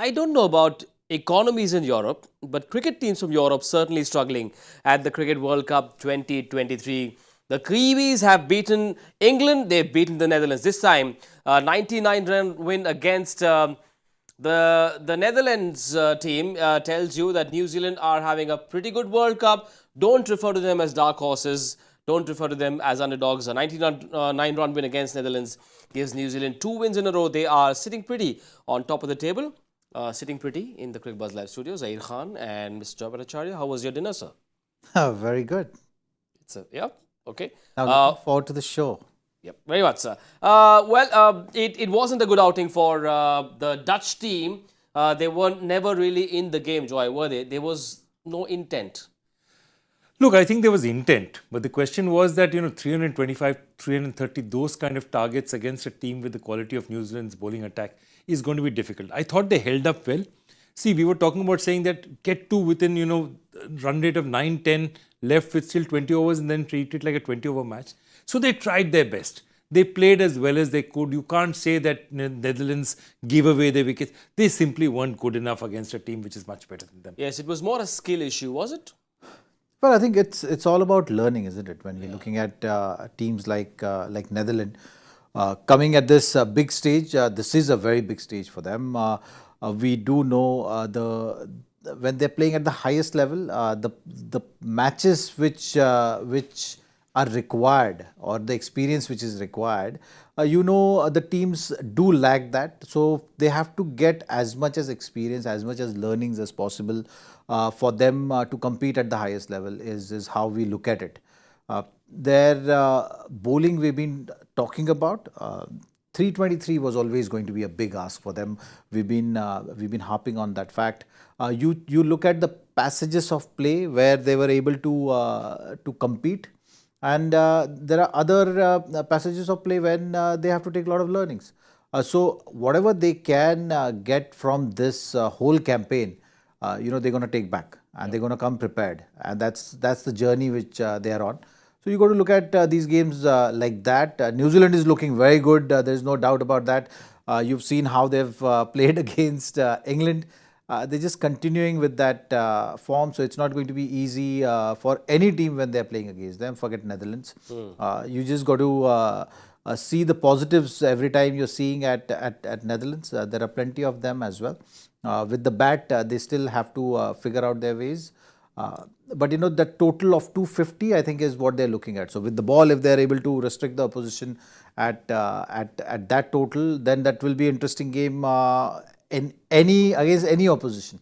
I don't know about economies in Europe, but cricket teams from Europe certainly struggling at the Cricket World Cup 2023. The Kiwis have beaten England, they've beaten the Netherlands. This time, 99-run win against the Netherlands team tells you that New Zealand are having a pretty good World Cup. Don't refer to them as dark horses. Don't refer to them as underdogs. A 99-run win against Netherlands gives New Zealand 2 wins in a row. They are sitting pretty on top of the table. Sitting pretty in the Cricbuzz Live Studio. Zaheer Khan and Mr. Bhattacharjya. How was your dinner, sir? Very good. Yeah, okay. Now looking forward to the show. Yep, very much, sir. It wasn't a good outing for the Dutch team. They were never really in the game, Joy, were they? There was no intent. Look, I think there was intent, but the question was that, 325, 330, those kind of targets against a team with the quality of New Zealand's bowling attack is going to be difficult. I thought they held up well. See, we were talking about saying that get to within, run rate of 9, 10 left with still 20 overs and then treat it like a 20-over match. So they tried their best. They played as well as they could. You can't say that Netherlands gave away their wickets. They simply weren't good enough against a team which is much better than them. Yes, it was more a skill issue, was it? Well, I think it's all about learning, isn't it? When we're looking at teams like Netherlands coming at this big stage, this is a very big stage for them. We do know when they're playing at the highest level, the matches which are required or the experience which is required, the teams do lack that. So they have to get as much as experience, as much as learnings as possible for them to compete at the highest level is how we look at it. Their bowling we've been talking about, 323 was always going to be a big ask for them. We've been harping on that fact. You look at the passages of play where they were able to compete, and there are other passages of play when they have to take a lot of learnings. So whatever they can get from this whole campaign, they're going to take back and they're going to come prepared, and that's the journey which they are on. So you got to look at these games like that. New Zealand is looking very good. There's no doubt about that. You've seen how they've played against England. They're just continuing with that form, so it's not going to be easy for any team when they're playing against them. Forget Netherlands. You just got to see the positives every time you're seeing at Netherlands. There are plenty of them as well. With the bat, they still have to figure out their ways. But the total of 250, I think, is what they're looking at. So with the ball, if they're able to restrict the opposition at that total, then that will be an interesting game against any opposition.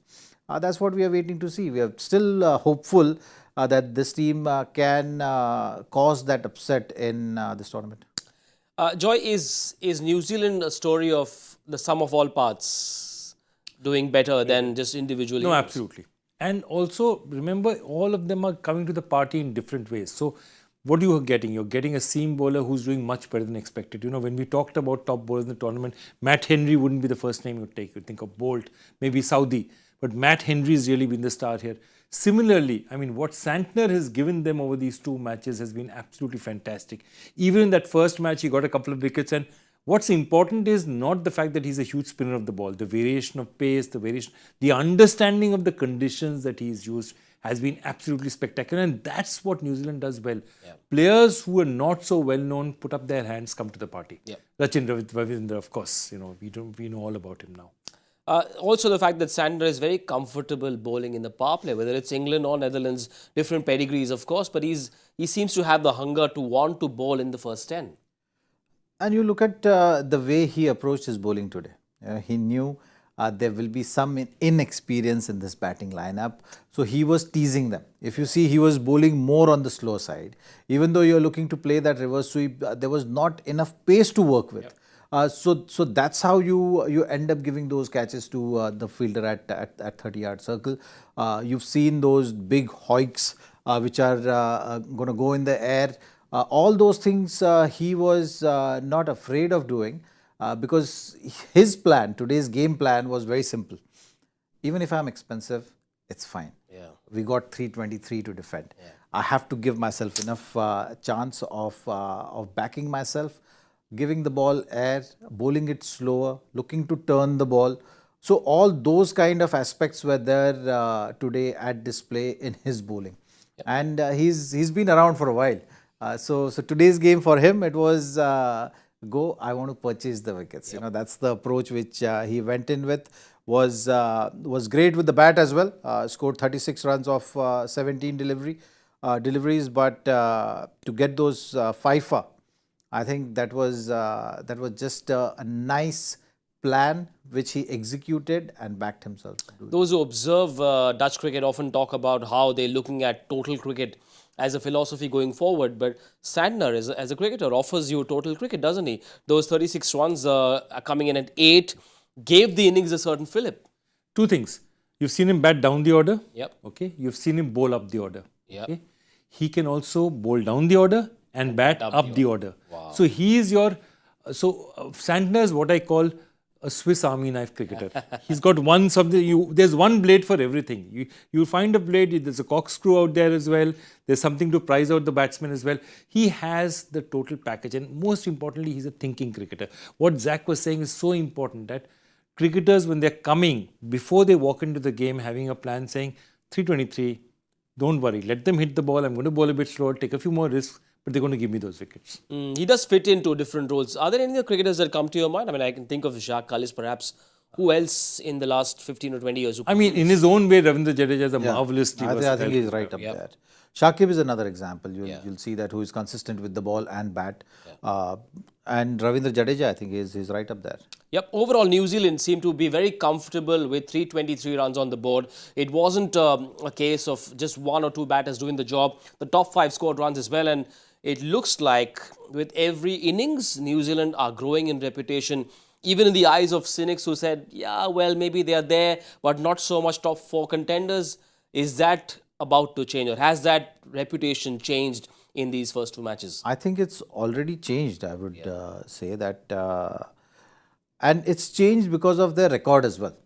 That's what we are waiting to see. We are still hopeful that this team can cause that upset in this tournament. Joy, is New Zealand a story of the sum of all parts doing better than just individually? No, absolutely. And also, remember, all of them are coming to the party in different ways. So, what you are getting? You're getting a seam bowler who's doing much better than expected. When we talked about top bowlers in the tournament, Matt Henry wouldn't be the first name you'd take. You'd think of Bolt, maybe Saudi. But Matt Henry's really been the star here. Similarly, what Santner has given them over these two matches has been absolutely fantastic. Even in that first match, he got a couple of wickets, and what's important is not the fact that he's a huge spinner of the ball. The variation of pace, the understanding of the conditions that he's used has been absolutely spectacular, and that's what New Zealand does well. Yeah. Players who are not so well known put up their hands, come to the party. Yeah. Sachin Ravindra, of course, we know all about him now. Also, the fact that Santner is very comfortable bowling in the power play, whether it's England or Netherlands, different pedigrees, of course, but he seems to have the hunger to want to bowl in the first 10. And you look at the way he approached his bowling today. He knew there will be some inexperience in this batting lineup. So he was teasing them. If you see, he was bowling more on the slow side. Even though you're looking to play that reverse sweep, there was not enough pace to work with. Yep. So that's how you end up giving those catches to the fielder at 30-yard circle. You've seen those big hoiks which are going to go in the air. All those things he was not afraid of doing because his plan, today's game plan, was very simple. Even if I'm expensive, it's fine. Yeah. We got 323 to defend. Yeah. I have to give myself enough chance of backing myself, giving the ball air, bowling it slower, looking to turn the ball. So all those kind of aspects were there today at display in his bowling, and he's been around for a while. So today's game for him, it was go. I want to purchase the wickets. You know, that's the approach which he went in with. Was great with the bat as well. Scored 36 runs off 17 deliveries, but to get those FIFA, I think that was just a nice plan which he executed and backed himself to do it. Those who observe Dutch cricket often talk about how they're looking at total cricket as a philosophy going forward. But Santner, as a cricketer, offers you total cricket, doesn't he? Those 36 runs are coming in at 8 gave the innings a certain fillip. Two things. You've seen him bat down the order. Yep. Okay. You've seen him bowl up the order. Yep. Okay. He can also bowl down the order and bat up the order. Wow. So he is your. Santner is what I call a Swiss Army knife cricketer. He's got one something. There's one blade for everything. You find a blade. There's a corkscrew out there as well. There's something to prize out the batsman as well. He has the total package, and most importantly, he's a thinking cricketer. What Zach was saying is so important, that cricketers, when they're coming, before they walk into the game, having a plan, saying 323, don't worry, let them hit the ball. I'm going to bowl a bit slower, take a few more risks, but they're going to give me those wickets. He does fit into different roles. Are there any other cricketers that come to your mind? I mean, I can think of Jacques Kallis perhaps. Who else in the last 15 or 20 years? I mean, in his own way, Ravindra Jadeja is a marvelous team. I think he's right up there. Shakib is another example. You'll see that who is consistent with the ball and bat. And Ravindra Jadeja, I think, is right up there. Yep. Overall, New Zealand seemed to be very comfortable with 323 runs on the board. It wasn't a case of just one or two batters doing the job. The top 5 scored runs as well. And it looks like with every innings, New Zealand are growing in reputation, even in the eyes of cynics who said, yeah, well, maybe they are there, but not so much top 4 contenders. Is that about to change, or has that reputation changed in these first 2 matches? I think it's already changed, I would say that. And it's changed because of their record as well.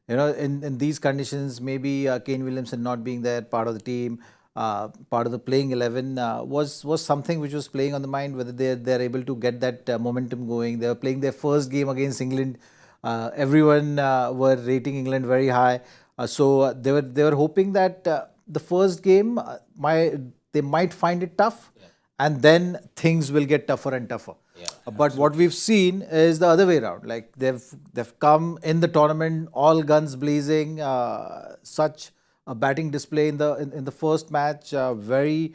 You know, in these conditions, maybe Kane Williamson not being there, part of the team, part of the playing 11 was something which was playing on the mind, whether they're able to get that momentum going. They were playing their first game against England. Everyone were rating England very high. So they were hoping that the first game they might find it tough, and then things will get tougher and tougher. But what we've seen is the other way around. Like they've come in the tournament all guns blazing. Such a batting display in the first match. Very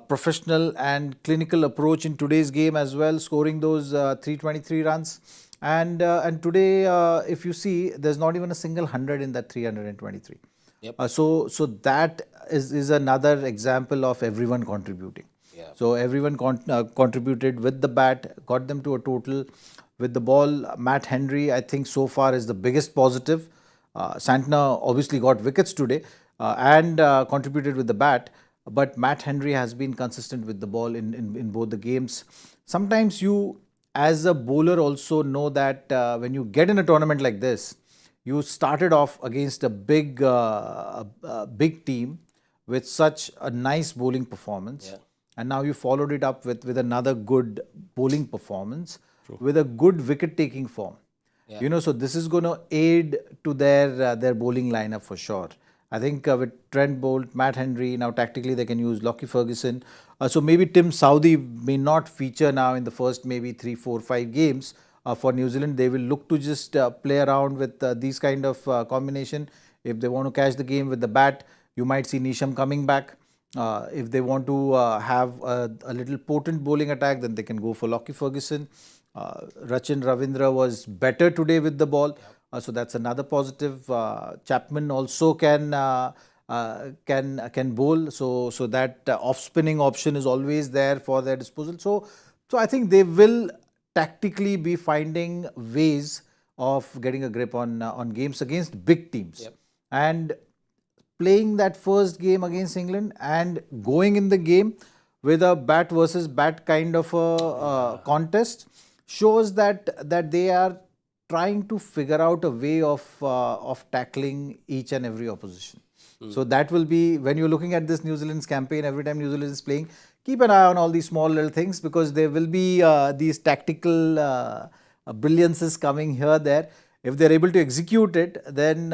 professional and clinical approach in today's game as well, scoring those 323 runs. And today, if you see, there's not even a single 100 in that 323. So that is another example of everyone contributing. So everyone contributed with the bat, got them to a total. With the ball, Matt Henry, I think so far is the biggest positive. Santner obviously got wickets today and contributed with the bat. But Matt Henry has been consistent with the ball in both the games. Sometimes you, as a bowler, also know that when you get in a tournament like this, you started off against a big team with such a nice bowling performance. And now you followed it up with another good bowling performance with a good wicket-taking form. You know, so this is going to aid to their bowling lineup for sure. I think with Trent Bolt, Matt Henry, now tactically they can use Lockie Ferguson. So maybe Tim Southee may not feature now in the first maybe 3, 4, 5 games for New Zealand. They will look to just play around with these kind of combination. If they want to catch the game with the bat, you might see Nisham coming back. If they want to have a little potent bowling attack, then they can go for Lockie Ferguson. Rachin Ravindra was better today with the ball, so that's another positive. Chapman also can bowl, so that off spinning option is always there for their disposal. So I think they will tactically be finding ways of getting a grip on games against big teams. And playing that first game against England and going in the game with a bat versus bat kind of a contest shows that they are trying to figure out a way of tackling each and every opposition. So that will be, when you're looking at this New Zealand's campaign, every time New Zealand is playing, keep an eye on all these small little things, because there will be these tactical brilliances coming here, there. if they're able to execute it, then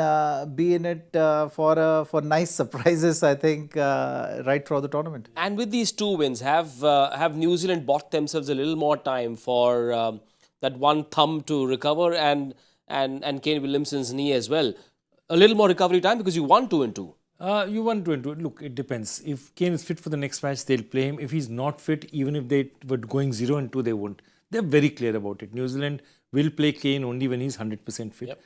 be in it for nice surprises, I think, right throughout the tournament. And with these 2 wins, have New Zealand bought themselves a little more time for that one thumb to recover and Kane Williamson's knee as well? A little more recovery time because you won 2-2. You want to enter. Look, it depends. If Kane is fit for the next match, they'll play him. If he's not fit, even if they were going 0-2, they won't. They're very clear about it. New Zealand will play Kane only when he's 100% fit. Yep.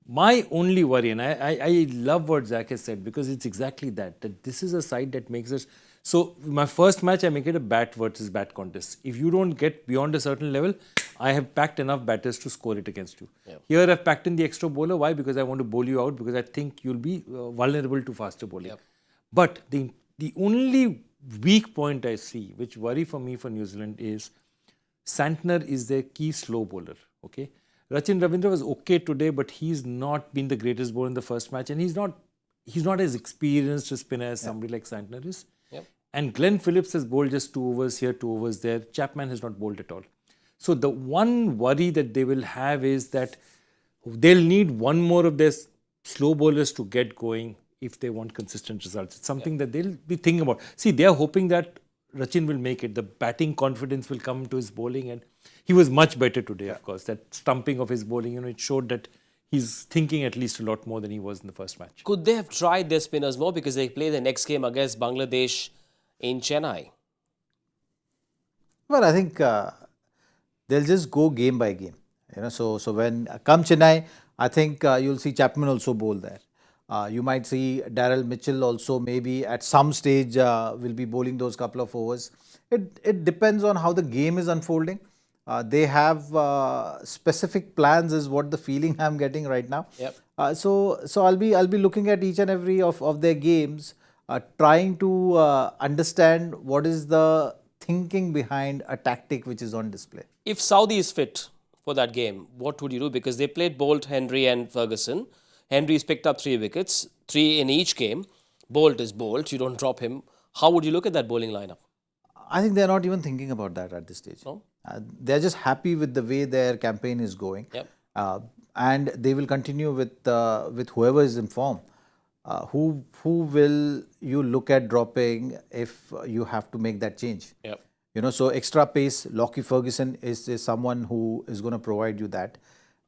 My only worry, and I love what Zach has said, because it's exactly that this is a side that makes us. So my first match, I make it a bat versus bat contest. If you don't get beyond a certain level, I have packed enough batters to score it against you. Yep. Here I've packed in the extra bowler. Why? Because I want to bowl you out, because I think you'll be vulnerable to faster bowling. Yep. But the only weak point I see, which worry for me for New Zealand, is Santner is their key slow bowler. Okay, Rachin Ravindra was okay today, but he's not been the greatest bowler in the first match, and he's not as experienced a spinner as somebody like Santner is. Yep. And Glenn Phillips has bowled just 2 overs here, 2 overs there. Chapman has not bowled at all. So the one worry that they will have is that they'll need one more of their slow bowlers to get going if they want consistent results. It's something that they'll be thinking about. See, they are hoping that Rachin will make it. The batting confidence will come to his bowling, and he was much better today, of course. That stumping of his bowling, it showed that he's thinking at least a lot more than he was in the first match. Could they have tried their spinners more because they play the next game against Bangladesh in Chennai? Well, I think they'll just go game by game. So when come Chennai, I think you'll see Chapman also bowl there. You might see Daryl Mitchell also maybe at some stage will be bowling those couple of overs. It depends on how the game is unfolding. They have specific plans, is what the feeling I'm getting right now. Yep. So I'll be looking at each and every of their games, trying to understand what is the thinking behind a tactic which is on display. If Saudi is fit for that game, what would you do? Because they played Bolt, Henry and Ferguson. Henry's picked up 3 wickets, 3 in each game. Bolt is Bolt, you don't drop him. How would you look at that bowling lineup? I think they're not even thinking about that at this stage. No? They're just happy with the way their campaign is going. Yep. And they will continue with whoever is in form. Who will you look at dropping if you have to make that change? Yep. So extra pace, Lockie Ferguson is someone who is going to provide you that.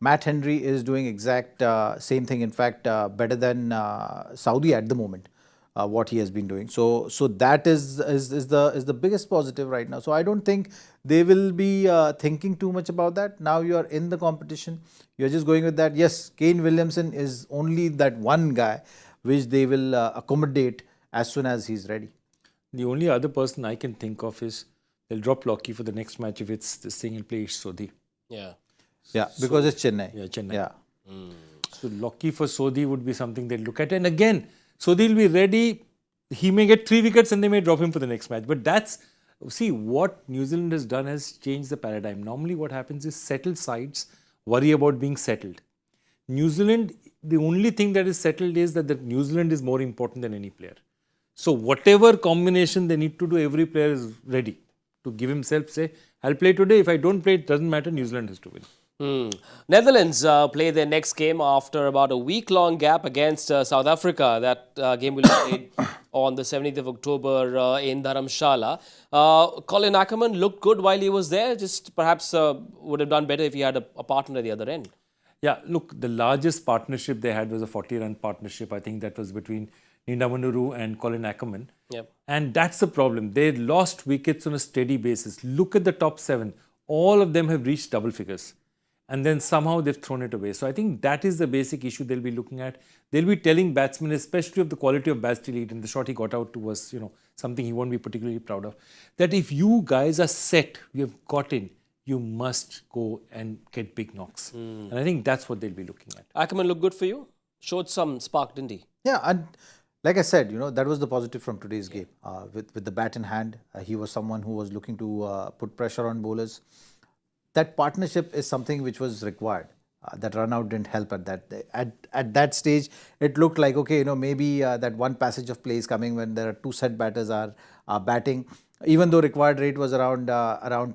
Matt Henry is doing exact same thing, in fact, better than Saudi at the moment, what he has been doing. So that is the biggest positive right now. So I don't think they will be thinking too much about that. Now you are in the competition. You're just going with that. Yes, Kane Williamson is only that one guy which they will accommodate as soon as he's ready. The only other person I can think of is they'll drop Lockie for the next match if it's this thing and play Sodhi. Yeah. Yeah, because it's Chennai. Yeah, Chennai. Yeah. So Lockie for Sodhi would be something they'll look at. And again, Sodhi will be ready. He may get 3 wickets and they may drop him for the next match. But see, what New Zealand has done has changed the paradigm. Normally what happens is settled sides worry about being settled. New Zealand, the only thing that is settled is that New Zealand is more important than any player. So whatever combination they need to do, every player is ready to give himself, say, I'll play today. If I don't play, it doesn't matter. New Zealand has to win. Netherlands play their next game after about a week-long gap against South Africa. That game will be played on the 17th of October in Dharamshala. Colin Ackerman looked good while he was there. Just perhaps would have done better if he had a partner at the other end. Yeah, look, the largest partnership they had was a 40-run partnership. I think that was between Ninda Manuru and Colin Ackerman. Yep. And that's the problem. They lost wickets on a steady basis. Look at the top 7. All of them have reached double figures. And then somehow they've thrown it away. So I think that is the basic issue they'll be looking at. They'll be telling batsmen, especially of the quality of Baz Lead, and the shot he got out to was, something he won't be particularly proud of, that if you guys are set, you have got in, you must go and get big knocks. And I think that's what they'll be looking at. Ackerman looked good for you? Showed some spark, didn't he? Yeah, and like I said, that was the positive from today's game. With the bat in hand, he was someone who was looking to put pressure on bowlers. That partnership is something which was required. That run out didn't help at that that stage. It looked like, okay, maybe that one passage of play is coming when there are 2 set batters are batting. Even though required rate was around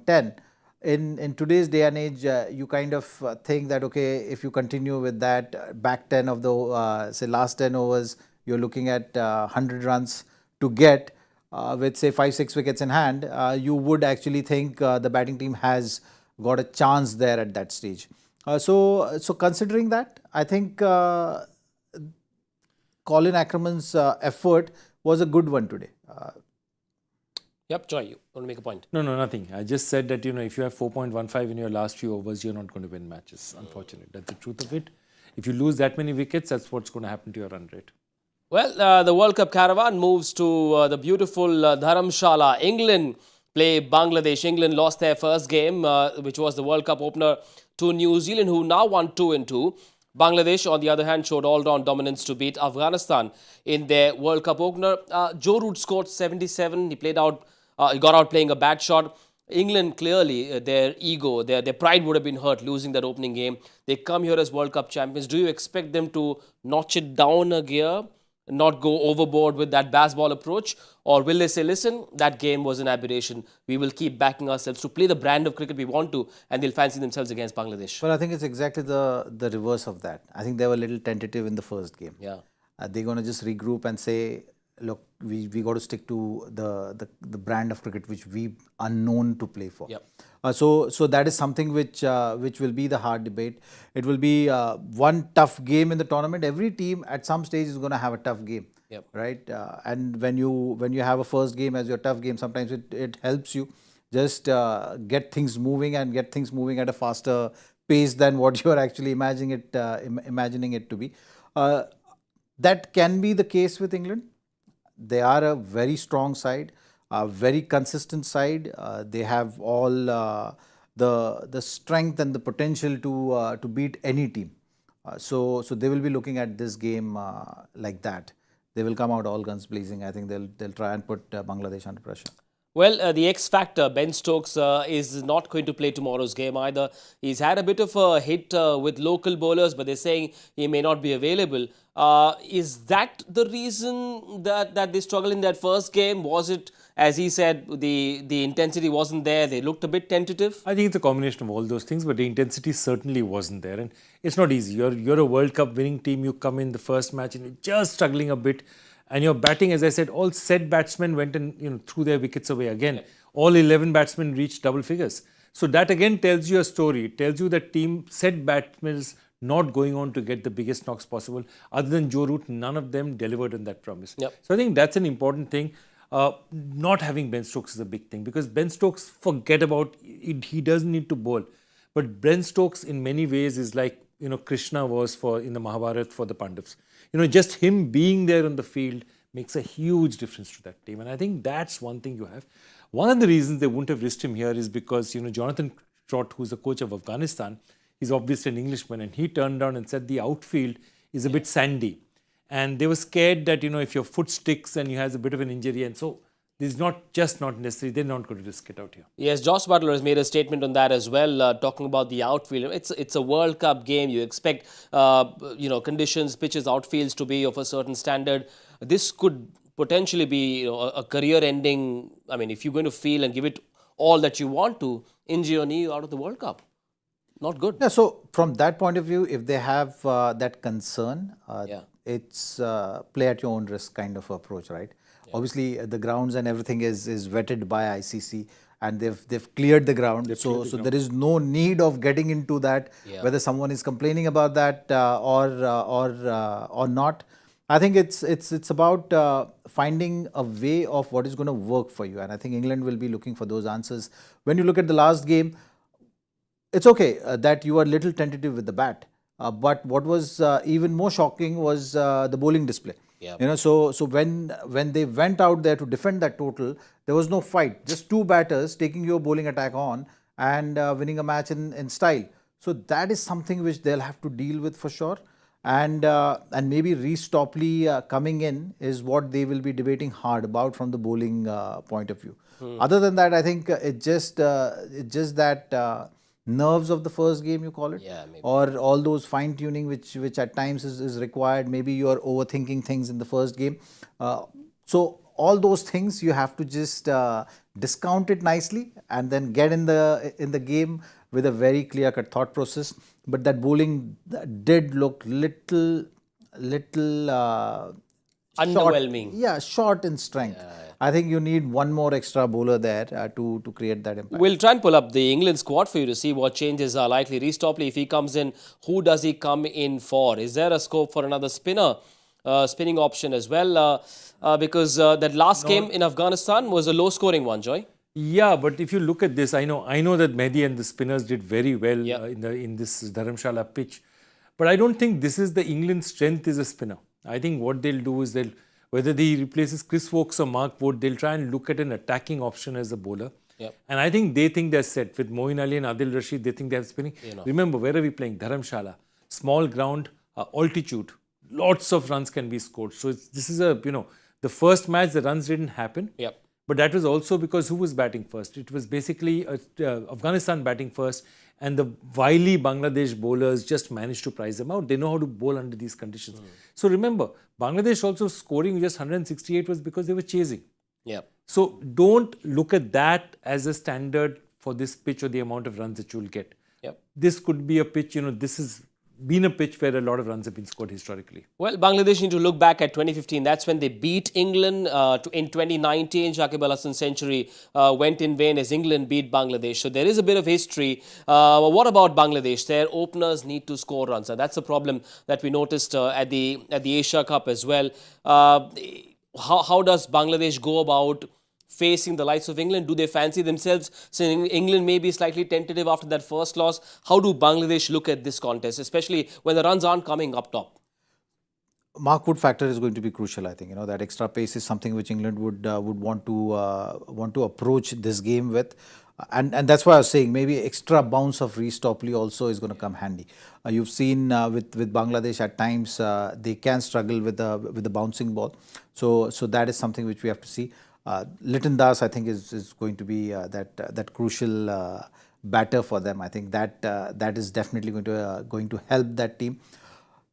10, in today's day and age, you kind of think that, okay, if you continue with that back 10 of the, say, last 10 overs, you're looking at 100 runs to get with, say, 5-6 wickets in hand, you would actually think the batting team has got a chance there at that stage. So considering that, I think Colin Ackerman's effort was a good one today. Yep, Joy, you want to make a point? No, nothing. I just said that, if you have 4.15 in your last few overs, you're not going to win matches. Unfortunately, that's the truth of it. If you lose that many wickets, that's what's going to happen to your run rate. Well, the World Cup caravan moves to the beautiful Dharamshala. England play Bangladesh. England lost their first game, which was the World Cup opener, to New Zealand, who now won 2-2. Bangladesh, on the other hand, showed all-round dominance to beat Afghanistan in their World Cup opener. Joe Root scored 77. He got out playing a bad shot. England, clearly, their ego, their pride would have been hurt losing that opening game. They come here as World Cup champions. Do you expect them to notch it down a gear, not go overboard with that baseball approach? Or will they say, listen, that game was an aberration. We will keep backing ourselves to play the brand of cricket we want to, and they'll fancy themselves against Bangladesh? Well, I think it's exactly the reverse of that. I think they were a little tentative in the first game. Yeah. They're going to just regroup and say, look, we got to stick to the brand of cricket which we are known to play for. Yep. So that is something which will be the hard debate. It will be one tough game in the tournament. Every team at some stage is going to have a tough game. Yep. Right? And when you have a first game as your tough game, sometimes it helps you just get things moving and get things moving at a faster pace than what you are actually imagining it to be. That can be the case with England. They are a very strong side, a very consistent side. They have all the strength and the potential to beat any team. So they will be looking at this game like that. They will come out all guns blazing. I think they'll try and put Bangladesh under pressure. Well, the X factor, Ben Stokes, is not going to play tomorrow's game either. He's had a bit of a hit with local bowlers, but they're saying he may not be available. Is that the reason that they struggled in that first game? Was it, as he said, the intensity wasn't there? They looked a bit tentative? I think it's a combination of all those things, but the intensity certainly wasn't there. And it's not easy. You're a World Cup winning team. You come in the first match and you're just struggling a bit. And your batting, as I said, all set batsmen went and threw their wickets away again. Yeah. All 11 batsmen reached double figures. So that again tells you a story. It tells you that team set batsmen is not going on to get the biggest knocks possible. Other than Joe Root, none of them delivered on that promise. Yep. So I think that's an important thing. Not having Ben Stokes is a big thing, because Ben Stokes, forget about it, he doesn't need to bowl. But Ben Stokes in many ways is like Krishna was in the Mahabharata for the Pandavas. Just him being there on the field makes a huge difference to that team. And I think that's one thing you have. One of the reasons they wouldn't have risked him here is because, Jonathan Trot, who's the coach of Afghanistan, he's obviously an Englishman, and he turned down and said the outfield is a bit sandy. And they were scared that, if your foot sticks and you has a bit of an injury, and so this is not necessary. They're not going to risk it out here. Yes, Josh Butler has made a statement on that as well, talking about the outfield. It's a World Cup game. You expect, conditions, pitches, outfields to be of a certain standard. This could potentially be a career-ending. I mean, if you're going to feel and give it all that you want to, injure your knee out of the World Cup. Not good. Yeah, so from that point of view, if they have that concern, it's play at your own risk kind of approach, right? Obviously, the grounds and everything is vetted by ICC, and they've cleared the ground. So there is no need of getting into that, whether someone is complaining about that or not. I think it's about finding a way of what is going to work for you, and I think England will be looking for those answers. When you look at the last game, it's okay that you are a little tentative with the bat, but what was even more shocking was the bowling display. Yeah. So when they went out there to defend that total, there was no fight. Just two batters taking your bowling attack on and winning a match in style. So that is something which they'll have to deal with for sure. And maybe Reece Topley coming in is what they will be debating hard about from the bowling point of view. Other than that, I think it's just that nerves of the first game, you call it, or all those fine tuning which at times is required. Maybe you are overthinking things in the first game. So all those things you have to just discount it nicely, and then get in the game with a very clear-cut thought process. But that bowling did look little Underwhelming. short in strength. I think you need one more extra bowler there to create that impact. We'll try and pull up the England squad for you to see what changes are likely. Reece Topley, if he comes in, who does he come in for? Is there a scope for another spinning option as well? Because that last game in Afghanistan was a low-scoring one, Joy. Yeah, but if you look at this, I know that Mehdi and the spinners did very well in this Dharamshala pitch. But I don't think this is the England strength as a spinner. I think what they'll do is whether he replaces Chris Woakes or Mark Wood, they'll try and look at an attacking option as a bowler. Yep. And I think they think they're set. With Moeen Ali and Adil Rashid, they think they're spinning. Remember, where are we playing? Dharamshala. Small ground, altitude. Lots of runs can be scored. So this is the first match, the runs didn't happen. Yep. But that was also because who was batting first? It was basically Afghanistan batting first, and the wily Bangladesh bowlers just managed to price them out. They know how to bowl under these conditions. So remember, Bangladesh also scoring just 168 was because they were chasing. Yep. So don't look at that as a standard for this pitch or the amount of runs that you will get. Yep. This could be a pitch, this has been a pitch where a lot of runs have been scored historically. Well, Bangladesh need to look back at 2015. That's when they beat England. In 2019, Shakib Al Hasan's century went in vain as England beat Bangladesh. So there is a bit of history. What about Bangladesh? Their openers need to score runs. And that's a problem that we noticed at the Asia Cup as well. How does Bangladesh go about facing the likes of England? Do they fancy themselves, saying England may be slightly tentative after that first loss? How do Bangladesh look at this contest, especially when the runs aren't coming up top? Mark Wood factor is going to be crucial. I think that extra pace is something which England would want to approach this game with, and that's why I was saying maybe extra bounce of Reece Topley also is going to come handy. You've seen with Bangladesh at times they can struggle with the bouncing ball, so that is something which we have to see. Litton Das, I think, is going to be that crucial batter for them. I think that is definitely going to help that team.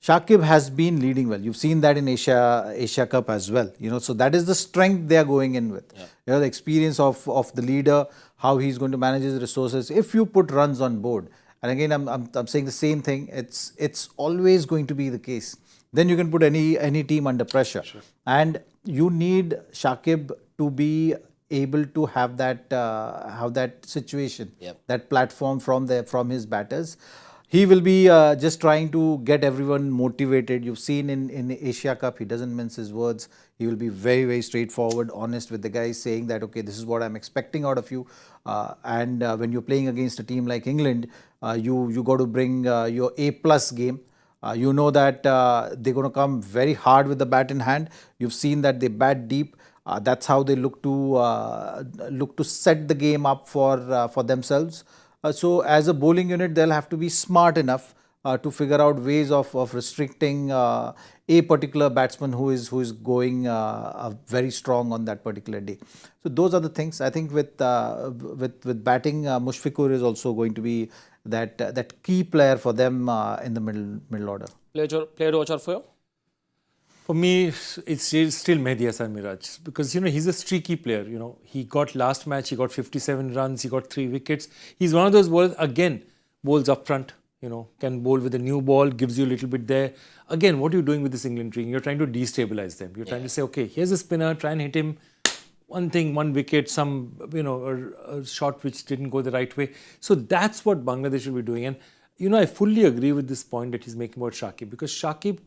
Shakib has been leading well. You've seen that in Asia Cup as well. So that is the strength they are going in with. Yeah. The experience of the leader, how he's going to manage his resources. If you put runs on board, and again I'm saying the same thing. It's always going to be the case. Then you can put any team under pressure, and you need Shakib to be able to have that situation, that platform from his batters. He will be just trying to get everyone motivated. You've seen in Asia Cup, he doesn't mince his words. He will be very, very straightforward, honest with the guys, saying that, okay, this is what I'm expecting out of you. And when you're playing against a team like England, you got to bring your A+ game. You know that they're going to come very hard with the bat in hand. You've seen that they bat deep. That's how they look to set the game up for themselves. So as a bowling unit, they'll have to be smart enough to figure out ways of restricting a particular batsman who is going very strong on that particular day. So those are the things. I think with batting, Mushfiqur is also going to be that key player for them in the middle order. Player to watch out for you? For me, it's still Mehdi Hasan Miraj, because he's a streaky player. He got last match, he got 57 runs, he got 3 wickets. He's one of those bowlers, again, bowls up front, can bowl with a new ball, gives you a little bit there. Again, what are you doing with this England team? You're trying to destabilize them. You're trying to say, okay, here's a spinner, try and hit him. One wicket, a shot which didn't go the right way. So that's what Bangladesh will be doing. And, I fully agree with this point that he's making about Shakib, because Shakib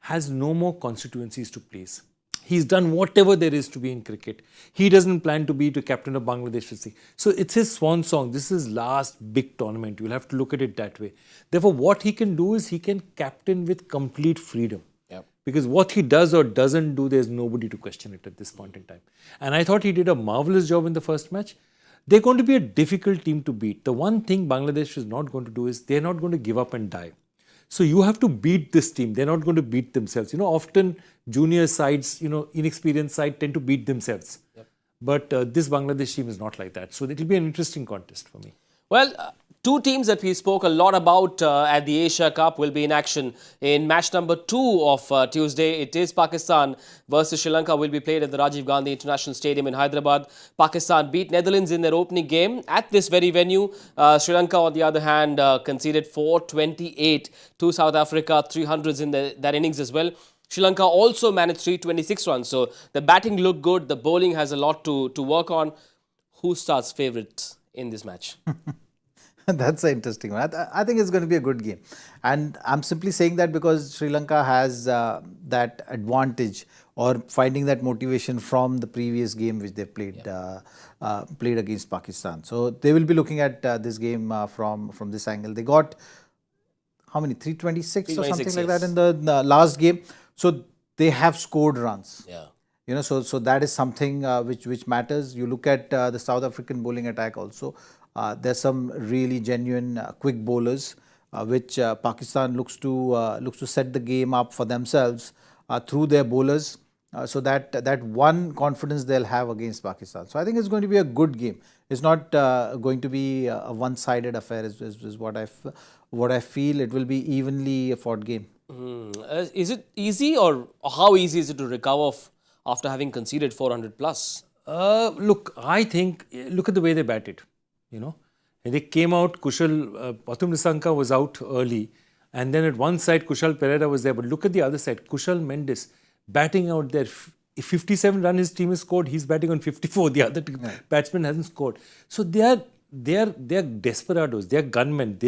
has no more constituencies to place. He's done whatever there is to be in cricket. He doesn't plan to be the captain of Bangladesh. So it's his swan song. This is his last big tournament. You'll have to look at it that way. Therefore, what he can do is he can captain with complete freedom. Yep. Because what he does or doesn't do, there's nobody to question it at this point in time. And I thought he did a marvelous job in the first match. They're going to be a difficult team to beat. The one thing Bangladesh is not going to do is they're not going to give up and die. So you have to beat this team. They're not going to beat themselves. Often junior sides, inexperienced sides tend to beat themselves. Yep. But this Bangladesh team is not like that. So it will be an interesting contest for me. Well, Two teams that we spoke a lot about at the Asia Cup will be in action in match number 2 of Tuesday. It is Pakistan versus Sri Lanka, will be played at the Rajiv Gandhi International Stadium in Hyderabad. Pakistan beat Netherlands in their opening game at this very venue. Sri Lanka, on the other hand, conceded 428 to South Africa, 300s in that innings as well. Sri Lanka also managed 326 runs. So the batting looked good. The bowling has a lot to work on. Who starts favourite in this match? That's an interesting one. I think it's going to be a good game. And I'm simply saying that because Sri Lanka has that advantage or finding that motivation from the previous game which they played played against Pakistan. So they will be looking at this game from this angle. They got how many? 326 or something like that in the last game. So they have scored runs. Yeah. You know, so that is something which matters. You look at the South African bowling attack also. There's some really genuine quick bowlers, which Pakistan looks to set the game up for themselves through their bowlers. So that one confidence they'll have against Pakistan. So I think it's going to be a good game. It's not going to be a one-sided affair. Is what I feel. It will be evenly fought game. Is it easy, or how easy is it to recover after having conceded 400 plus? Look, I think, look at the way they batted. You know, and they came out, Pathum Nissanka was out early, and then at one side Kushal Pereira was there, but look at the other side, Kushal Mendes batting out there. 57 run his team has scored, he's batting on 54, the other batsman hasn't scored. So they are desperados, they are gunmen.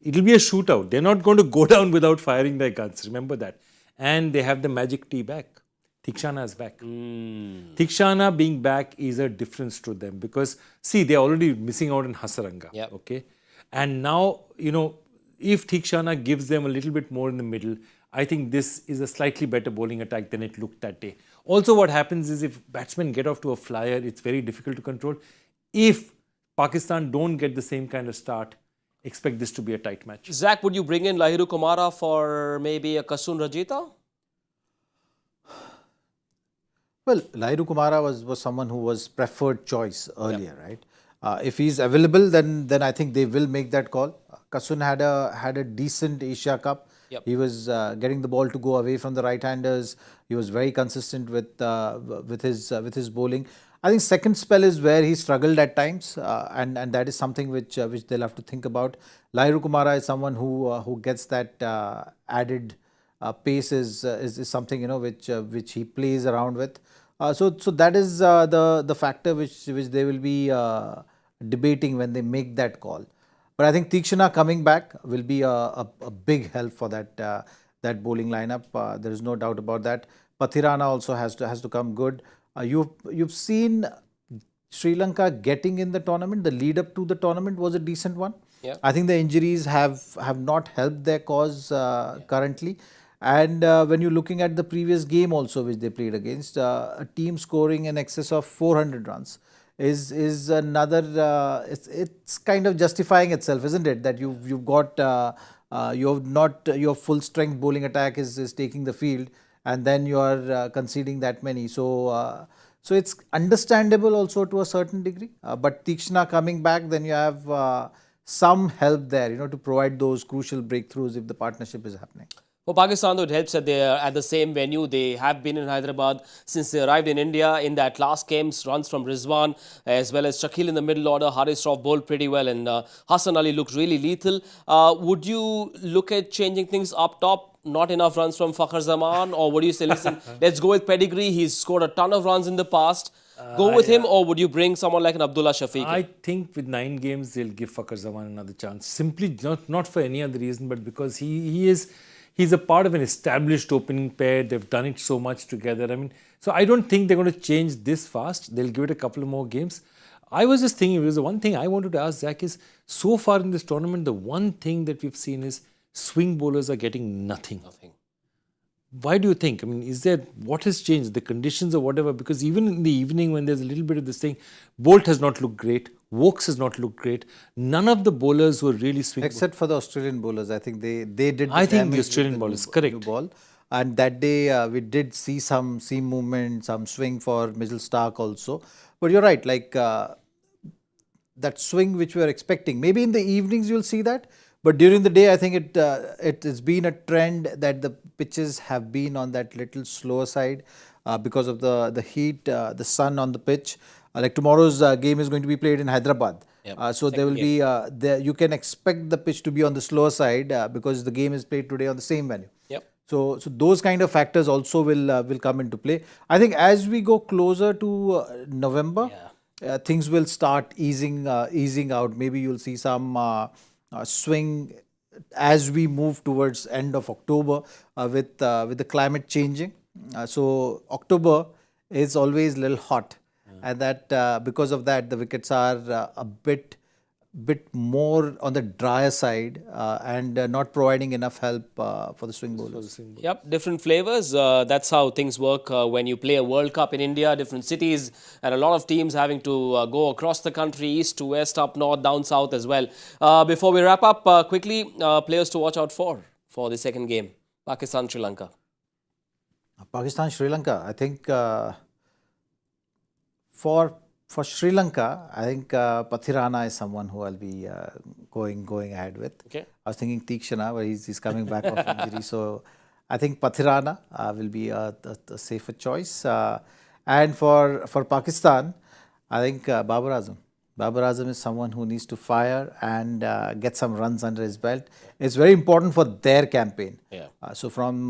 It'll be a shootout. They're not going to go down without firing their guns, remember that. And they have the magic tea back. Thikshana is back. Thikshana being back is a difference to them because, see, they're already missing out on Hasaranga. Yep. Okay. And now, you know, if Thikshana gives them a little bit more in the middle, I think this is a slightly better bowling attack than it looked that day. Also, what happens is if batsmen get off to a flyer, it's very difficult to control. If Pakistan don't get the same kind of start, expect this to be a tight match. Zach, would you bring in Lahiru Kumara for maybe a Kasun Rajita? Well, Lahiru Kumara was someone who was preferred choice earlier, right? If he's available, then I think they will make that call. Kasun had a decent Asia Cup. Yep. He was getting the ball to go away from the right-handers. He was very consistent with his bowling. I think second spell is where he struggled at times, and that is something which they'll have to think about. Lahiru Kumara is someone who gets that added pace is something which he plays around with. So that is the factor which they will be debating when they make that call. But I think Thikshana coming back will be a big help for that bowling lineup. There is no doubt about that. Pathirana also has to come good. You've seen Sri Lanka getting in the tournament. The lead up to the tournament was a decent one. Yeah. I think the injuries have not helped their cause currently. And when you're looking at the previous game also which they played against, a team scoring in excess of 400 runs is another, it's kind of justifying itself, isn't it? That you've got, your full strength bowling attack is taking the field and then you are conceding that many. So it's understandable also to a certain degree. But Thikshana coming back, then you have some help there, to provide those crucial breakthroughs if the partnership is happening. For Pakistan, though, it helps that they are at the same venue. They have been in Hyderabad since they arrived in India. In that last game, runs from Rizwan as well as Shakil in the middle order. Haris Rauf bowled pretty well and Hassan Ali looked really lethal. Would you look at changing things up top? Not enough runs from Fakhar Zaman? Or would you say, listen, let's go with pedigree. He's scored a ton of runs in the past. Go with him, or would you bring someone like an Abdullah Shafiq? I think with 9 games, they'll give Fakhar Zaman another chance. Simply not for any other reason, but because he's a part of an established opening pair. They've done it so much together. I mean, so I don't think they're going to change this fast. They'll give it a couple of more games. I was just thinking, because the one thing I wanted to ask Zach is, so far in this tournament, the one thing that we've seen is swing bowlers are getting nothing. Why do you think? I mean, what has changed? The conditions or whatever? Because even in the evening when there's a little bit of this thing, Bolt has not looked great. Wokes has not looked great. None of the bowlers were really swing. Except for the Australian bowlers. I think they did. I think the Australian bowlers, correct. New ball. And that day we did see some seam movement, some swing for Mitchell Starc also. But you're right, like that swing which we are expecting. Maybe in the evenings you'll see that, but during the day I think it has been a trend that the pitches have been on that little slower side because of the heat, the sun on the pitch. Like tomorrow's game is going to be played in Hyderabad. Yep. So there will be you can expect the pitch to be on the slower side because the game is played today on the same venue. Yep. So those kind of factors also will come into play. I think as we go closer to November, things will start easing out. Maybe you'll see some swing as we move towards end of October with the climate changing. So October is always a little hot, and that because of that the wickets are a bit more on the drier side and not providing enough help for the swing bowlers. Yep, different flavors. That's how things work when you play a World Cup in India, different cities, and a lot of teams having to go across the country, east to west, up north, down south as well. Before we wrap up, quickly, players to watch out for the second game, Pakistan, Sri Lanka. Pakistan, Sri Lanka, I think for Sri Lanka, I think Pathirana is someone who I'll be going ahead with. Okay. I was thinking Tikshana, but he's coming back off injury. So I think Pathirana will be a safer choice. And for Pakistan, I think Babar Azam. Babar Azam is someone who needs to fire and get some runs under his belt. It's very important for their campaign. Yeah. So from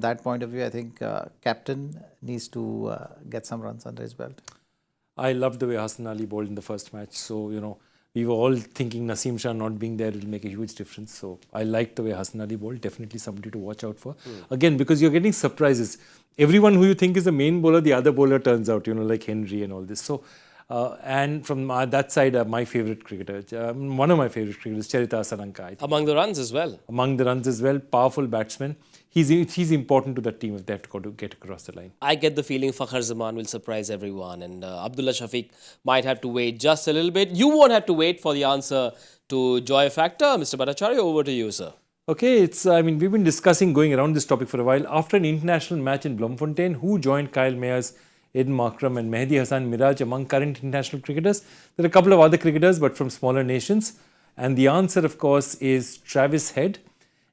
that point of view, I think captain needs to get some runs under his belt. I loved the way Hassan Ali bowled in the first match. So, we were all thinking Naseem Shah not being there will make a huge difference. So, I liked the way Hassan Ali bowled. Definitely somebody to watch out for. Again, because you're getting surprises. Everyone who you think is the main bowler, the other bowler turns out, like Henry and all this. So, and from that side, my favourite cricketer, one of my favourite cricketers, Charita Asalanka. Among the runs as well. Among the runs as well, powerful batsman. He's important to the team if they have to get across the line. I get the feeling Fakhar Zaman will surprise everyone, and Abdullah Shafiq might have to wait just a little bit. You won't have to wait for the answer to Joy Factor. Mr. Bhattacharjya, over to you, sir. Okay, we've been discussing going around this topic for a while. After an international match in Bloemfontein, who joined Kyle Mayers, Aiden Markram and Mehdi Hasan Miraj among current international cricketers? There are a couple of other cricketers, but from smaller nations. And the answer, of course, is Travis Head.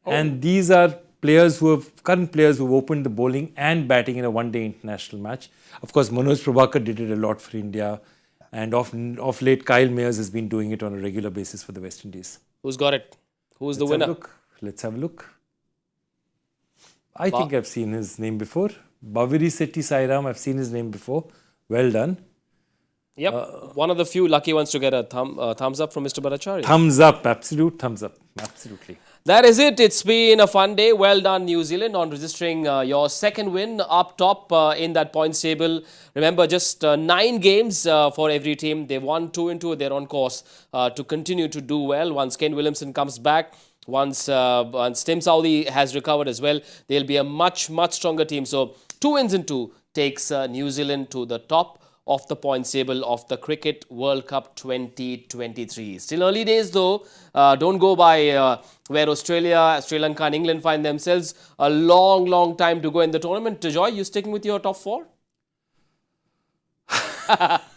And these are current players who have opened the bowling and batting in a one-day international match. Of course, Manoj Prabhakar did it a lot for India. And of late, Kyle Mayers has been doing it on a regular basis for the West Indies. Who's got it? Who's the winner? Let's have a look. I think I've seen his name before. Bhaviri Sethi Sairam, I've seen his name before. Well done. Yep, one of the few lucky ones to get a thumbs up from Mr. Bhattacharjya. Thumbs up, absolute thumbs up. Absolutely. That is it. It's been a fun day. Well done, New Zealand, on registering your second win up top in that points table. Remember, just 9 games for every team. They won 2 and 2. They're on course to continue to do well. Once Ken Williamson comes back, once Tim Southee has recovered as well, they'll be a much, much stronger team. So 2 wins in 2 takes New Zealand to the top of the points table of the Cricket World Cup 2023. Still early days though. Don't go by where Australia, Sri Lanka and England find themselves. A long, long time to go in the tournament. Joy, you sticking with your top 4?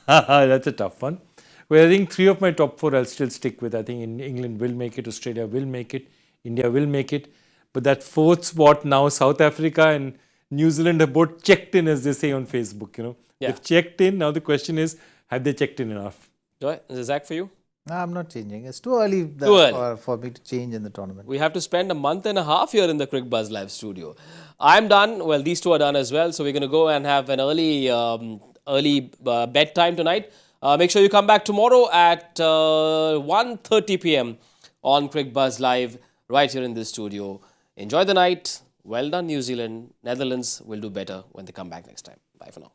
That's a tough one. Well, I think 3 of my top 4 I'll still stick with. I think England will make it, Australia will make it, India will make it. But that 4th spot now, South Africa and New Zealand have both checked in, as they say on Facebook, Yeah. They've checked in. Now the question is, have they checked in enough? Joy, is it Zach for you? No, I'm not changing. It's too early, for me to change in the tournament. We have to spend a month and a half here in the Cricbuzz live studio. I'm done. Well, these two are done as well. So we're going to go and have an early bedtime tonight. Make sure you come back tomorrow at 1:30 p.m. on Cricbuzz Live right here in this studio. Enjoy the night. Well done, New Zealand. Netherlands will do better when they come back next time. Bye for now.